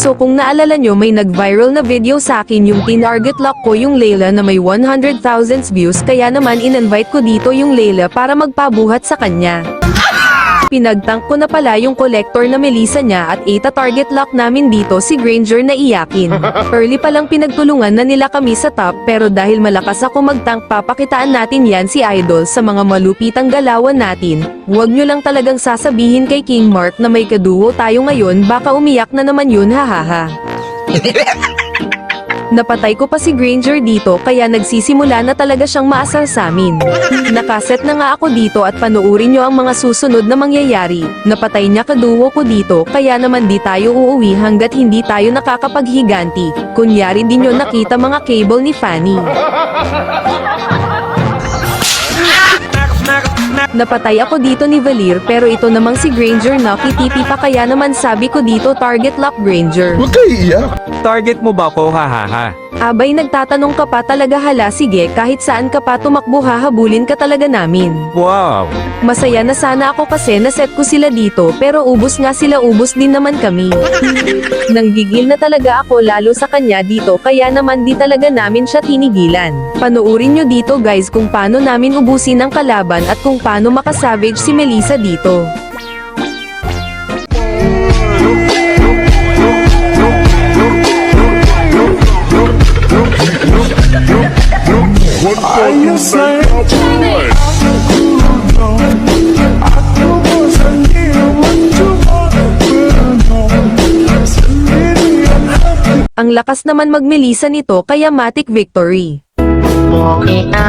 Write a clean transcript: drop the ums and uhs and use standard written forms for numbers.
So kung naalala nyo, may nag-viral na video sa akin yung tinarget lock ko yung Layla na may 100,000 views, kaya naman in-invite ko dito yung Layla para magpabuhat sa kanya. Pinagtank ko na pala yung collector na Melissa niya at target lock namin dito si Granger na iyakin. Early pa lang pinagtulungan na nila kami sa top, pero dahil malakas ako magtank, papakitaan natin yan si Idol sa mga malupitang galawan natin. Huwag nyo lang talagang sasabihin kay King Mark na may kaduo tayo ngayon, baka umiyak na naman yun, hahaha. Napatay ko pa si Granger dito, kaya nagsisimula na talaga siyang maasar sa amin. Nakaset na nga ako dito at panuurin nyo ang mga susunod na mangyayari. Napatay niya kaduo ko dito, kaya naman di tayo uuwi hanggat hindi tayo nakakapaghiganti. Kunyari di nyo nakita mga cable ni Fanny. Napatay ako dito ni Valir, pero ito namang si Granger nakitipi pa, kaya naman sabi ko dito target lock Granger. Huwag kayo iiyak. Target mo ba ko, hahaha? Abay, nagtatanong ka pa talaga, hala, sige, kahit saan ka pa tumakbo hahabulin ka talaga namin. Wow! Masaya na sana ako kasi naset ko sila dito, pero ubos nga sila, ubos din naman kami. Nanggigil na talaga ako lalo sa kanya dito, kaya naman di talaga namin siya tinigilan. Panuurin nyo dito guys kung paano namin ubusin ang kalaban at kung paano makasavage si Melissa dito. Ang lakas naman mag-Melissa nito, kaya matic victory. Okay na.